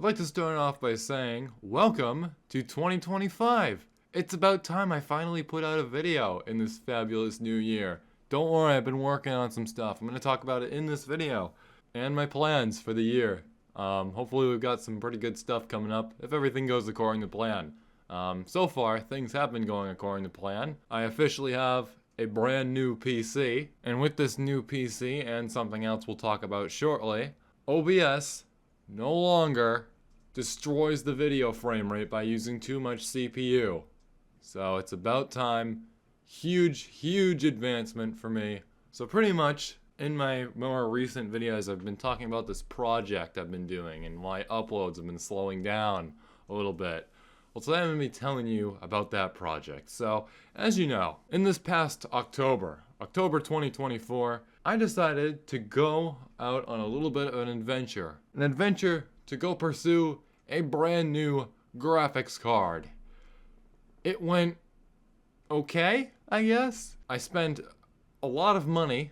I'd like to start off by saying, welcome to 2025. It's about time I finally put out a video in this fabulous new year. Don't worry, I've been working on some stuff. I'm going to talk about it in this video and my plans for the year. Hopefully we've got some pretty good stuff coming up if everything goes according to plan. So far, things have been going according to plan. I officially have a brand new PC, and with this new PC and something else we'll talk about shortly, OBS no longer destroys the video frame rate by using too much CPU. So it's about time. Huge advancement for me. So pretty much in my more recent videos I've been talking about this project I've been doing and why uploads have been slowing down a little bit. Well, today I'm going to be telling you about that project. So, as you know, in this past October 2024, I decided to go out on a little bit of an adventure. An adventure to go pursue a brand new graphics card. It went okay, I guess. I spent a lot of money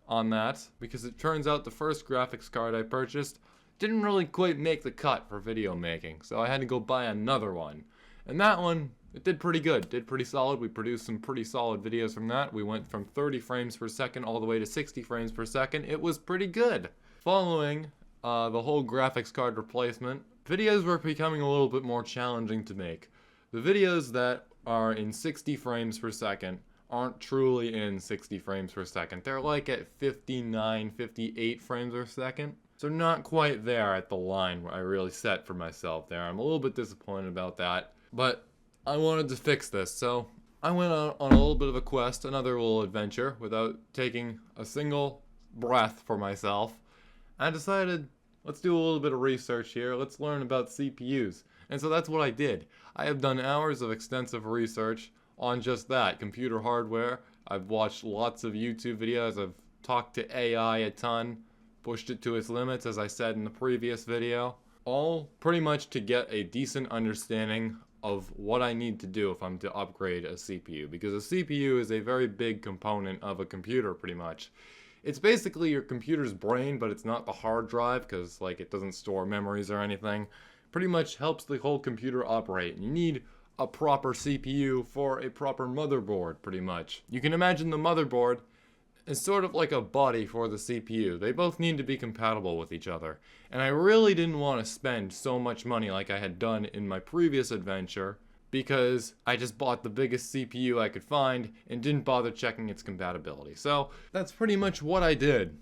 on that because it turns out the first graphics card I purchased didn't really quite make the cut for video making, so I had to go buy another one. And that one, it did pretty good, did pretty solid. We produced some pretty solid videos from that. We went from 30 frames per second all the way to 60 frames per second. It was pretty good. Following the whole graphics card replacement, videos were becoming a little bit more challenging to make. The videos that are in 60 frames per second aren't truly in 60 frames per second. They're like at 59, 58 frames per second. So not quite there at the line where I really set for myself there. I'm a little bit disappointed about that, but I wanted to fix this. So I went on a little bit of a quest, another little adventure, without taking a single breath for myself. I decided, let's do a little bit of research here. Let's learn about CPUs. And so that's what I did. I have done hours of extensive research on just that, computer hardware. I've watched lots of YouTube videos. I've talked to AI a ton. Pushed it to its limits, as I said in the previous video. All pretty much to get a decent understanding of what I need to do if I'm to upgrade a CPU. Because a CPU is a very big component of a computer, pretty much. It's basically your computer's brain, but it's not the hard drive, because like it doesn't store memories or anything. Pretty much helps the whole computer operate. And you need a proper CPU for a proper motherboard, pretty much. You can imagine the motherboard is sort of like a body for the CPU. They both need to be compatible with each other. And I really didn't want to spend so much money like I had done in my previous adventure because I just bought the biggest CPU I could find and didn't bother checking its compatibility. So that's pretty much what I did.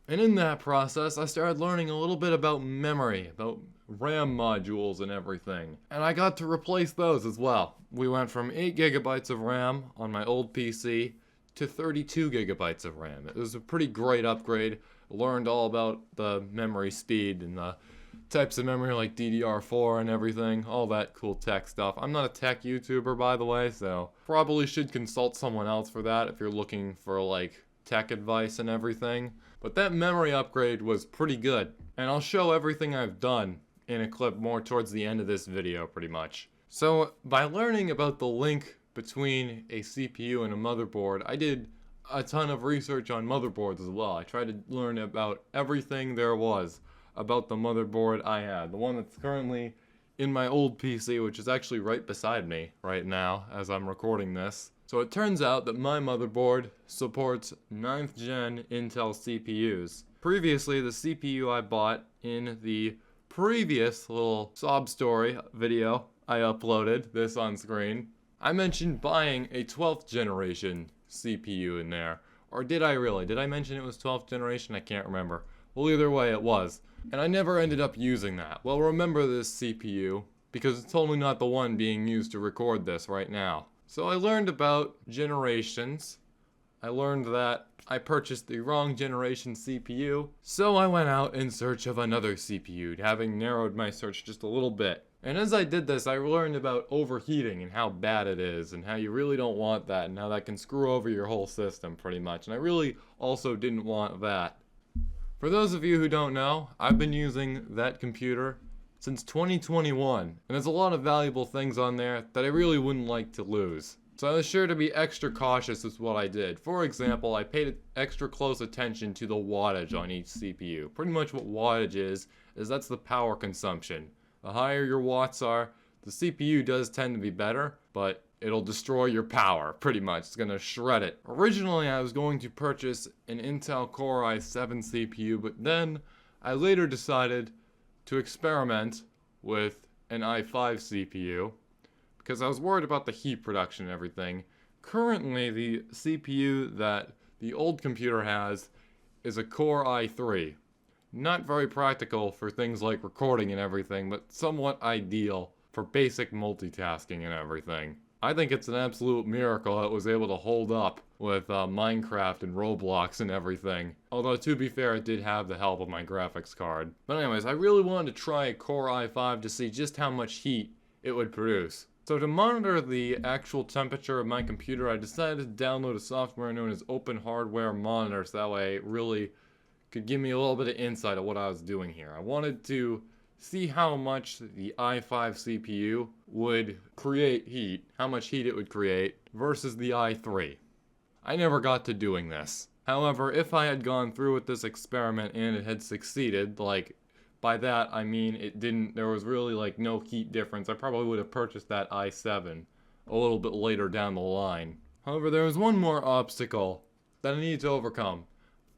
And in that process, I started learning a little bit about memory, about RAM modules and everything. And I got to replace those as well. We went from 8 gigabytes of RAM on my old PC to 32 gigabytes of RAM. It was a pretty great upgrade. Learned all about the memory speed and the types of memory like DDR4 and everything, all that cool tech stuff. I'm not a tech YouTuber, by the way, so probably should consult someone else for that if you're looking for like tech advice and everything. But that memory upgrade was pretty good, and I'll show everything I've done in a clip more towards the end of this video, pretty much. So by learning about the link between a CPU and a motherboard, I did a ton of research on motherboards as well. I tried to learn about everything there was about the motherboard I had. The one that's currently in my old PC, which is actually right beside me right now as I'm recording this. So it turns out that my motherboard supports 9th gen Intel CPUs. Previously, the CPU I bought in the previous little sob story video I uploaded, this on screen, I mentioned buying a 12th generation CPU in there. Or did I really? Did I mention it was 12th generation? I can't remember. Well, either way, it was. And I never ended up using that. Well, remember this CPU, because it's totally not the one being used to record this right now. So I learned about generations. I learned that I purchased the wrong generation CPU. So I went out in search of another CPU, having narrowed my search just a little bit. And as I did this, I learned about overheating and how bad it is and how you really don't want that and how that can screw over your whole system pretty much. And I really also didn't want that. For those of you who don't know, I've been using that computer since 2021. And there's a lot of valuable things on there that I really wouldn't like to lose. So I was sure to be extra cautious with what I did. For example, I paid extra close attention to the wattage on each CPU. Pretty much what wattage is is that's the power consumption. The higher your watts are, the CPU does tend to be better, but it'll destroy your power, pretty much. It's gonna shred it. Originally, I was going to purchase an Intel Core i7 CPU, but then I later decided to experiment with an i5 CPU because I was worried about the heat production and everything. Currently, the CPU that the old computer has is a Core i3. Not very practical for things like recording and everything, but somewhat ideal for basic multitasking and everything. I think it's an absolute miracle it was able to hold up with Minecraft and Roblox and everything. Although, to be fair, it did have the help of my graphics card. But anyways, I really wanted to try a Core i5 to see just how much heat it would produce. So to monitor the actual temperature of my computer, I decided to download a software known as Open Hardware Monitor, so that way it really could give me a little bit of insight of what I was doing here. I wanted to see how much the i5 CPU would create heat, how much heat it would create, versus the i3. I never got to doing this. However, if I had gone through with this experiment and it had succeeded, like, by that I mean there was really like no heat difference, I probably would have purchased that i7 a little bit later down the line. However, there was one more obstacle that I needed to overcome,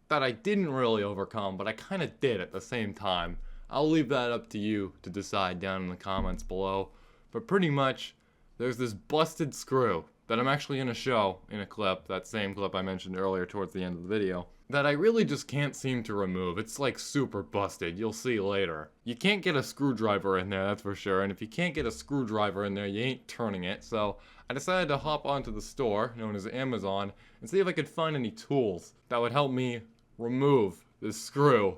that I didn't really overcome, but I kind of did at the same time. I'll leave that up to you to decide down in the comments below. But pretty much, there's this busted screw that I'm actually going to show in a clip, that same clip I mentioned earlier towards the end of the video, that I really just can't seem to remove. It's like super busted, you'll see later. You can't get a screwdriver in there, that's for sure, and if you can't get a screwdriver in there, you ain't turning it, so I decided to hop onto the store, known as Amazon, and see if I could find any tools that would help me remove this screw.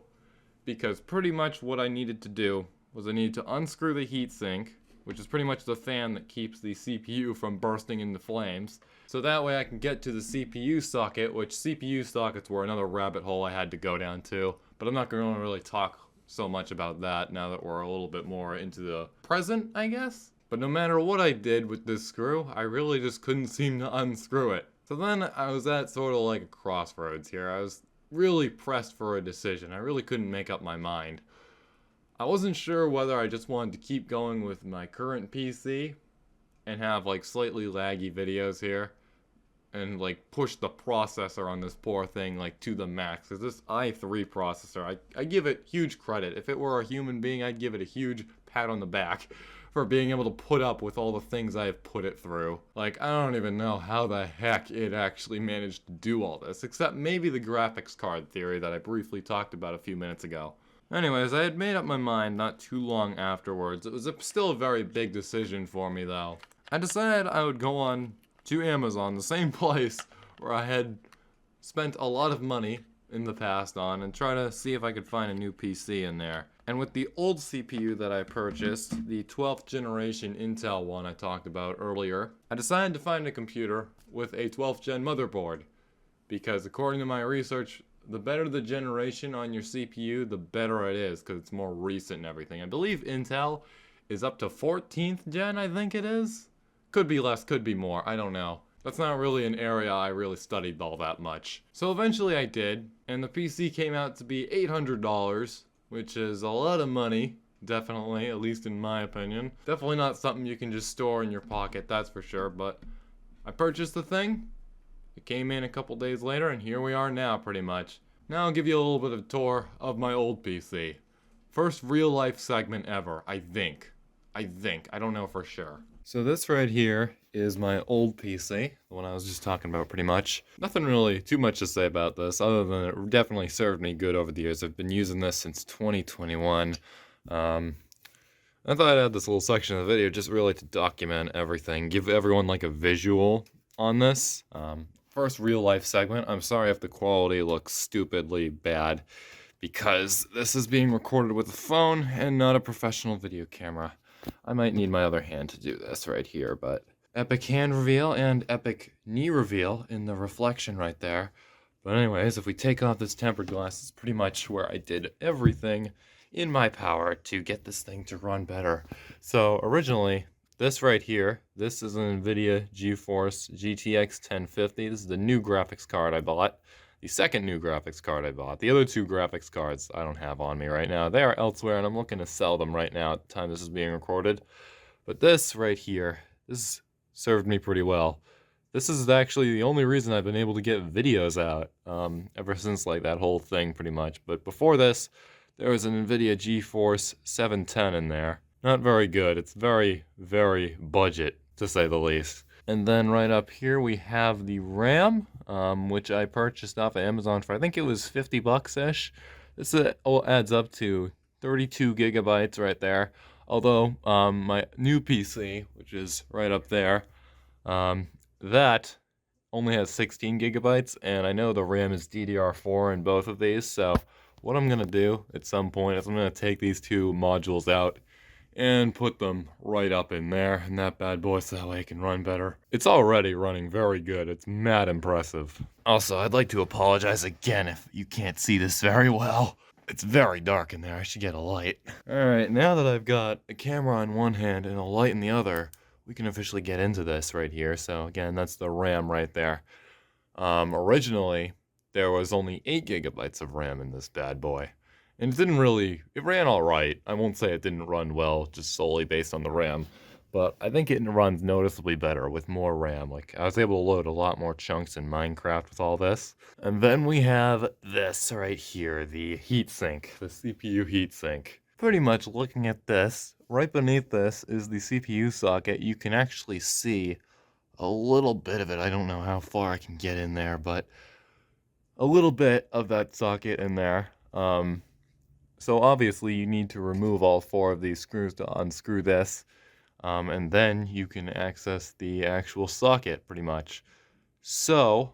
Because pretty much what I needed to do was I needed to unscrew the heatsink, which is pretty much the fan that keeps the CPU from bursting into flames. So that way I can get to the CPU socket, which CPU sockets were another rabbit hole I had to go down to. But I'm not going to really talk so much about that now that we're a little bit more into the present, I guess. But no matter what I did with this screw, I really just couldn't seem to unscrew it. So then I was at sort of like a crossroads here. I was really pressed for a decision. I really couldn't make up my mind. I wasn't sure whether I just wanted to keep going with my current PC and have like slightly laggy videos here and like push the processor on this poor thing like to the max, because this i3 processor, I give it huge credit. If it were a human being, I'd give it a huge pat on the back for being able to put up with all the things I have put it through. Like, I don't even know how the heck it actually managed to do all this, except maybe the graphics card theory that I briefly talked about a few minutes ago. Anyways, I had made up my mind not too long afterwards. It was still a very big decision for me though. I decided I would go on to Amazon, the same place where I had spent a lot of money in the past on, and try to see if I could find a new PC in there. And with the old CPU that I purchased, the 12th generation Intel one I talked about earlier, I decided to find a computer with a 12th gen motherboard. Because according to my research, the better the generation on your CPU, the better it is, because it's more recent and everything. I believe Intel is up to 14th gen, I think it is? Could be less, could be more, I don't know. That's not really an area I really studied all that much. So eventually I did, and the PC came out to be $800, which is a lot of money, definitely, at least in my opinion. Definitely not something you can just store in your pocket, that's for sure, but I purchased the thing. It came in a couple days later, and here we are now, pretty much. Now I'll give you a little bit of a tour of my old PC. First real-life segment ever, I think. I don't know for sure. So this right here is my old PC, the one I was just talking about pretty much. Nothing really too much to say about this, other than it definitely served me good over the years. I've been using this since 2021. I thought I'd add this little section of the video just really to document everything, give everyone like a visual on this. First real life segment. I'm sorry if the quality looks stupidly bad, because this is being recorded with a phone and not a professional video camera. I might need my other hand to do this right here, but epic hand reveal and epic knee reveal in the reflection right there. But anyways, if we take off this tempered glass, it's pretty much where I did everything in my power to get this thing to run better. So originally, this right here, this is an NVIDIA GeForce GTX 1050. This is the new graphics card I bought. the second new graphics card I bought. The other two graphics cards I don't have on me right now. They are elsewhere, and I'm looking to sell them right now at the time this is being recorded. But this right here, this served me pretty well. This is actually the only reason I've been able to get videos out, ever since like that whole thing pretty much. But before this, there was an NVIDIA GeForce 710 in there. Not very good. It's very, very budget, to say the least. And then right up here we have the RAM, which I purchased off of Amazon for, I think it was 50 bucks-ish. This all adds up to 32 gigabytes right there. Although, my new PC, which is right up there, that only has 16 gigabytes, and I know the RAM is DDR4 in both of these, so what I'm going to do at some point is I'm going to take these two modules out and put them right up in there, and that bad boy, so that way it can run better. It's already running very good. It's mad impressive. Also, I'd like to apologize again if you can't see this very well. It's very dark in there. I should get a light. Alright, now that I've got a camera on one hand and a light in the other, we can officially get into this right here. So again, that's the RAM right there. Originally, there was only 8 gigabytes of RAM in this bad boy. And it ran alright. I won't say it didn't run well, just solely based on the RAM. But I think it runs noticeably better with more RAM. Like, I was able to load a lot more chunks in Minecraft with all this. And then we have this right here, the heatsink, the CPU heatsink. Pretty much looking at this, right beneath this is the CPU socket. You can actually see a little bit of it. I don't know how far I can get in there, but a little bit of that socket in there. So obviously you need to remove all 4 of these screws to unscrew this. And then you can access the actual socket, pretty much. So,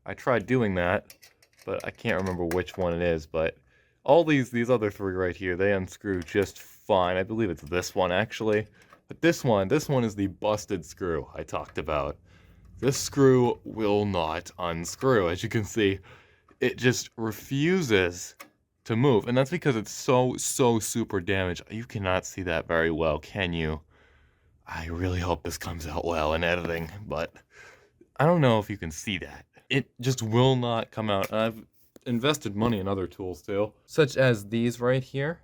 I tried doing that, but I can't remember which one it is, but all these other 3 right here, they unscrew just fine. I believe it's this one, actually. But this one is the busted screw I talked about. This screw will not unscrew. As you can see, it just refuses to move, and that's because it's so super damaged. You cannot see that very well, can you? I really hope this comes out well in editing, but I don't know if you can see that. It just will not come out. I've invested money in other tools too, such as these right here.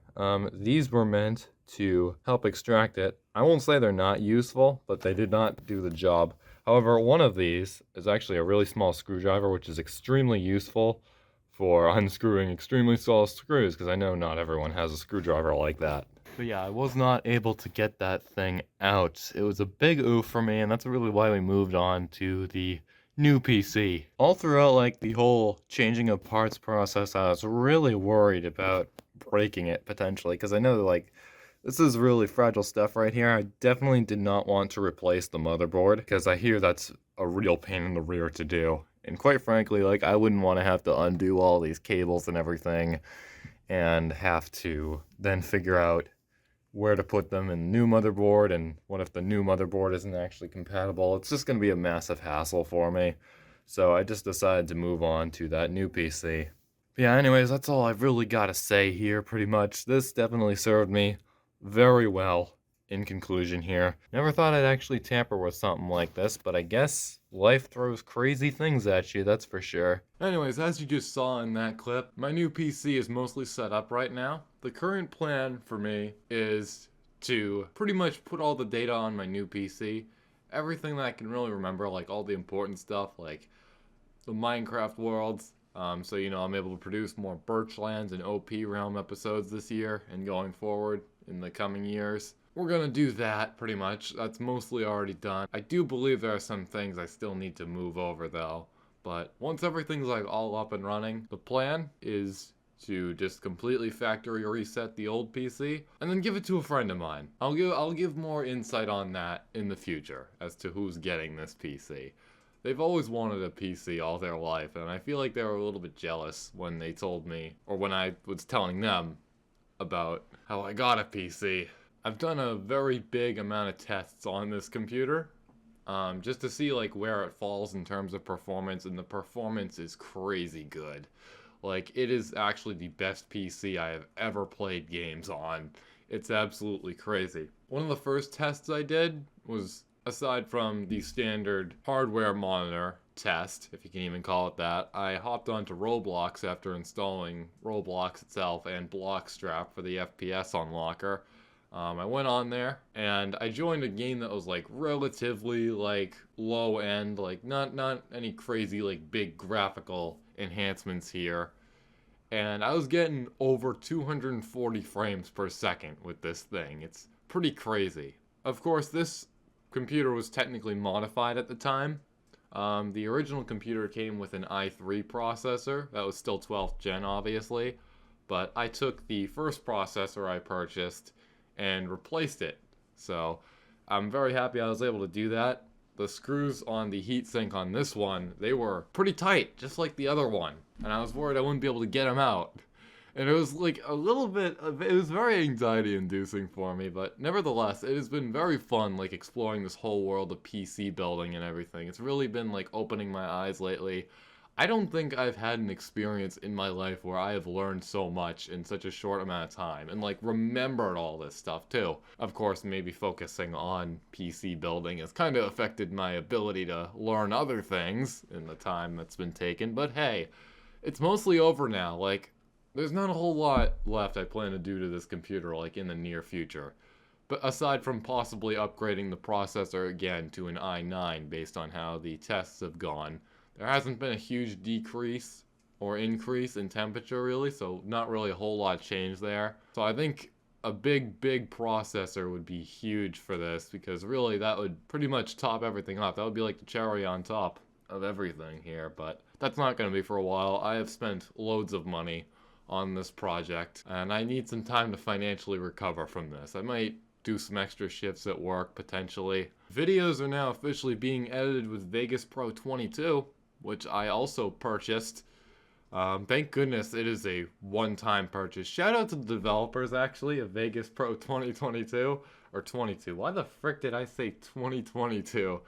These were meant to help extract it. I won't say they're not useful, but they did not do the job. However, one of these is actually a really small screwdriver, which is extremely useful for unscrewing extremely small screws, because I know not everyone has a screwdriver like that. But yeah, I was not able to get that thing out. It was a big oof for me, and that's really why we moved on to the new PC. All throughout, like, the whole changing of parts process, I was really worried about breaking it, potentially, because I know, like, this is really fragile stuff right here. I definitely did not want to replace the motherboard, because I hear that's a real pain in the rear to do. And quite frankly, like, I wouldn't want to have to undo all these cables and everything, and have to then figure out where to put them in the new motherboard, and what if the new motherboard isn't actually compatible. It's just going to be a massive hassle for me. So I just decided to move on to that new PC. But yeah, anyways, that's all I've really got to say here, pretty much. This definitely served me very well in conclusion here. Never thought I'd actually tamper with something like this, but I guess life throws crazy things at you, that's for sure. Anyways, as you just saw in that clip, my new PC is mostly set up right now. The current plan for me is to pretty much put all the data on my new PC. Everything that I can really remember, like all the important stuff, like the Minecraft worlds. So, you know, I'm able to produce more Birchlands and OP Realm episodes this year and going forward in the coming years. We're gonna do that, pretty much. That's mostly already done. I do believe there are some things I still need to move over, though. But once everything's, like, all up and running, the plan is to just completely factory reset the old PC, and then give it to a friend of mine. I'll give more insight on that in the future, as to who's getting this PC. They've always wanted a PC all their life, and I feel like they were a little bit jealous when they told me, or when I was telling them about how I got a PC. I've done a very big amount of tests on this computer, just to see like where it falls in terms of performance, and the performance is crazy good. Like, it is actually the best PC I have ever played games on. It's absolutely crazy. One of the first tests I did was, aside from the standard hardware monitor, test, if you can even call it that, I hopped onto Roblox after installing Roblox itself and Blockstrap for the FPS unlocker. I went on there and I joined a game that was like relatively like low end, like not any crazy like big graphical enhancements here. And I was getting over 240 frames per second with this thing. It's pretty crazy. Of course, this computer was technically modified at the time. The original computer came with an i3 processor. That was still 12th gen, obviously. But I took the first processor I purchased and replaced it. So I'm very happy I was able to do that. The screws on the heatsink on this one, they were pretty tight, just like the other one. And I was worried I wouldn't be able to get them out. And it was like a little bit, it was very anxiety inducing for me, but nevertheless, it has been very fun, like exploring this whole world of PC building and everything. It's really been like opening my eyes lately. I don't think I've had an experience in my life where I have learned so much in such a short amount of time and like remembered all this stuff too. Of course, maybe focusing on PC building has kind of affected my ability to learn other things in the time that's been taken, but hey, it's mostly over now. Like, there's not a whole lot left I plan to do to this computer like in the near future. But aside from possibly upgrading the processor again to an i9 based on how the tests have gone, there hasn't been a huge decrease or increase in temperature really, so not really a whole lot changed there. So I think a big processor would be huge for this, because really that would pretty much top everything off. That would be like the cherry on top of everything here, but that's not going to be for a while. I have spent loads of money on this project, and I need some time to financially recover from this. I might do some extra shifts at work, potentially. Videos are now officially being edited with Vegas Pro 22, which I also purchased. Thank goodness it is a one-time purchase. Shout out to the developers, actually, of Vegas Pro 2022, or 22. Why the frick did I say 2022?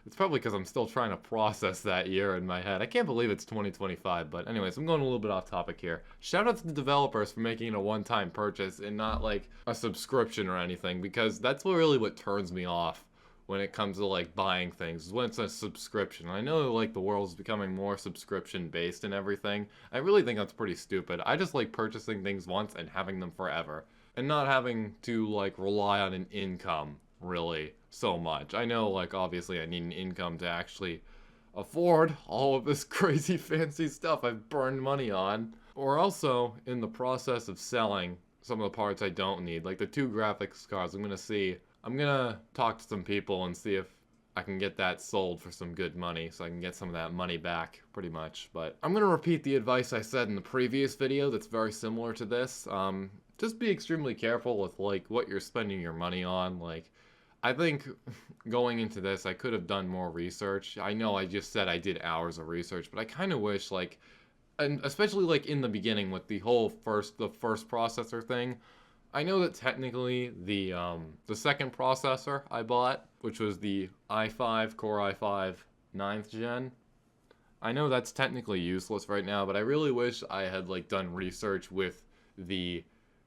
It's probably because I'm still trying to process that year in my head. I can't believe it's 2025, but anyways, I'm going a little bit off topic here. Shout out to the developers for making it a one-time purchase and not like a subscription or anything, because that's really what turns me off when it comes to like buying things, is when it's a subscription. I know like the world is becoming more subscription based and everything. I really think that's pretty stupid. I just like purchasing things once and having them forever, and not having to like rely on an income really so much. I know like obviously I need an income to actually afford all of this crazy fancy stuff I've burned money on. Or also in the process of selling some of the parts I don't need, like the 2 graphics cards. I'm gonna talk to some people and see if I can get that sold for some good money, so I can get some of that money back, pretty much. But I'm gonna repeat the advice I said in the previous video that's very similar to this. Just be extremely careful with like what you're spending your money on. Like, I think going into this, I could have done more research. I know I just said I did hours of research, but I kind of wish like, and especially like in the beginning with the whole first processor thing, I know that technically the second processor I bought, which was the i5 Core i5 9th gen, I know that's technically useless right now, but I really wish I had like done research with the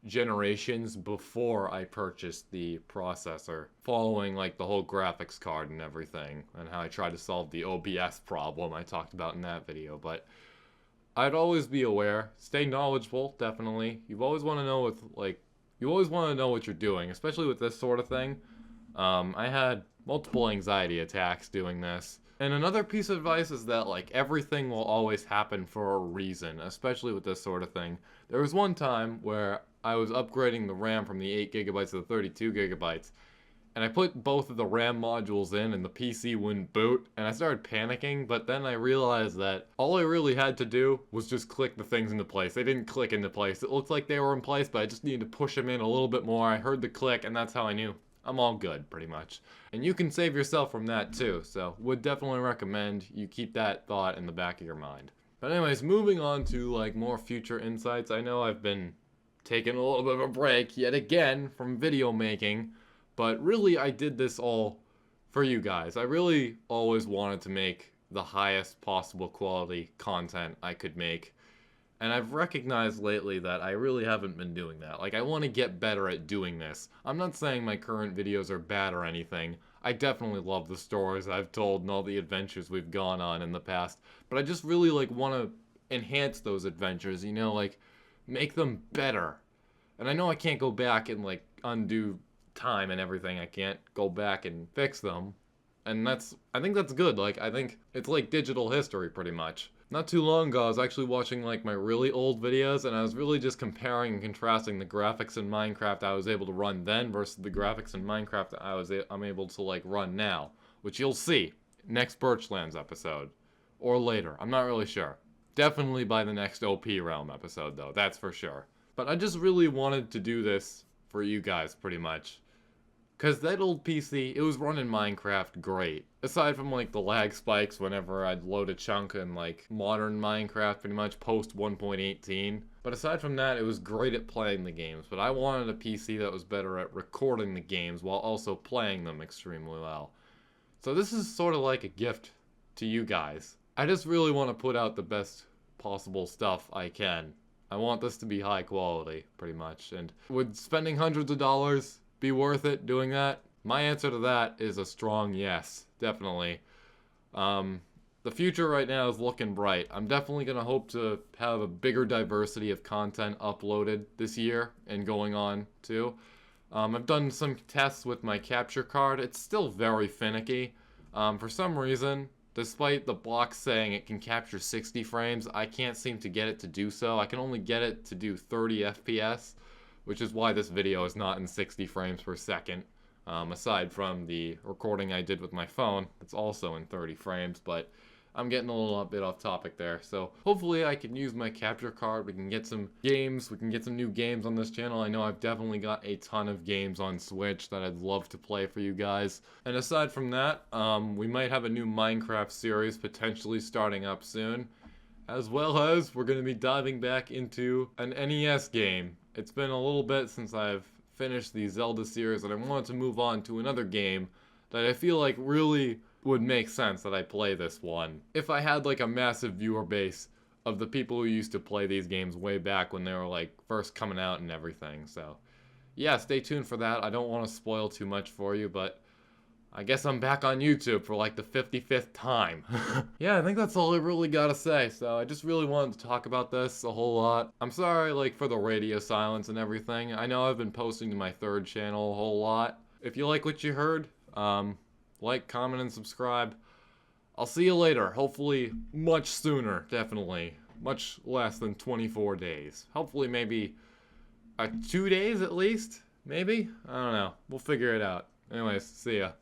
generations before I purchased the processor, following like the whole graphics card and everything, and how I tried to solve the OBS problem I talked about in that video. But I'd always be aware, stay knowledgeable, definitely. You always want to know what you're doing, especially with this sort of thing. I had multiple anxiety attacks doing this. And another piece of advice is that like everything will always happen for a reason, especially with this sort of thing. There was one time where I was upgrading the RAM from the 8GB to the 32GB, and I put both of the RAM modules in and the PC wouldn't boot, and I started panicking, but then I realized that all I really had to do was just click the things into place. They didn't click into place. It looked like they were in place, but I just needed to push them in a little bit more. I heard the click, and that's how I knew I'm all good, pretty much. And you can save yourself from that too, so would definitely recommend you keep that thought in the back of your mind. But anyways, moving on to like more future insights. I know I've been taking a little bit of a break yet again from video making, but really I did this all for you guys. I really always wanted to make the highest possible quality content I could make. And I've recognized lately that I really haven't been doing that. Like, I want to get better at doing this. I'm not saying my current videos are bad or anything. I definitely love the stories I've told and all the adventures we've gone on in the past. But I just really, like, want to enhance those adventures, you know, like, make them better. And I know I can't go back and, like, undo time and everything. I can't go back and fix them. And I think that's good. Like, I think it's like digital history, pretty much. Not too long ago, I was actually watching, like, my really old videos, and I was really just comparing and contrasting the graphics in Minecraft I was able to run then versus the graphics in Minecraft that I'm able to, like, run now. Which you'll see next Birchlands episode. Or later. I'm not really sure. Definitely by the next OP Realm episode, though. That's for sure. But I just really wanted to do this for you guys, pretty much. Because that old PC, it was running Minecraft great. Aside from, like, the lag spikes whenever I'd load a chunk in, like, modern Minecraft, pretty much, post 1.18. But aside from that, it was great at playing the games. But I wanted a PC that was better at recording the games while also playing them extremely well. So this is sort of like a gift to you guys. I just really want to put out the best possible stuff I can. I want this to be high quality, pretty much. And would spending hundreds of dollars be worth it doing that? My answer to that is a strong yes, definitely. The future right now is looking bright. I'm definitely going to hope to have a bigger diversity of content uploaded this year and going on too. I've done some tests with my capture card. It's still very finicky. For some reason, despite the box saying it can capture 60 frames, I can't seem to get it to do so. I can only get it to do 30 FPS, which is why this video is not in 60 frames per second. Aside from the recording I did with my phone, it's also in 30 frames, but I'm getting a little bit off topic there. So hopefully I can use my capture card. We can get some games. We can get some new games on this channel. I know I've definitely got a ton of games on Switch that I'd love to play for you guys. And aside from that, we might have a new Minecraft series potentially starting up soon. As well as we're going to be diving back into an NES game. It's been a little bit since I've finished the Zelda series, and I wanted to move on to another game that I feel like really would make sense that I play this one. If I had like a massive viewer base of the people who used to play these games way back when they were like first coming out and everything. So yeah, stay tuned for that. I don't want to spoil too much for you, but I guess I'm back on YouTube for like the 55th time. Yeah, I think that's all I really gotta say. So I just really wanted to talk about this a whole lot. I'm sorry like for the radio silence and everything. I know I've been posting to my third channel a whole lot. If you like what you heard, like, comment, and subscribe. I'll see you later. Hopefully much sooner, definitely. Much less than 24 days. Hopefully maybe 2 days at least? Maybe? I don't know. We'll figure it out. Anyways, see ya.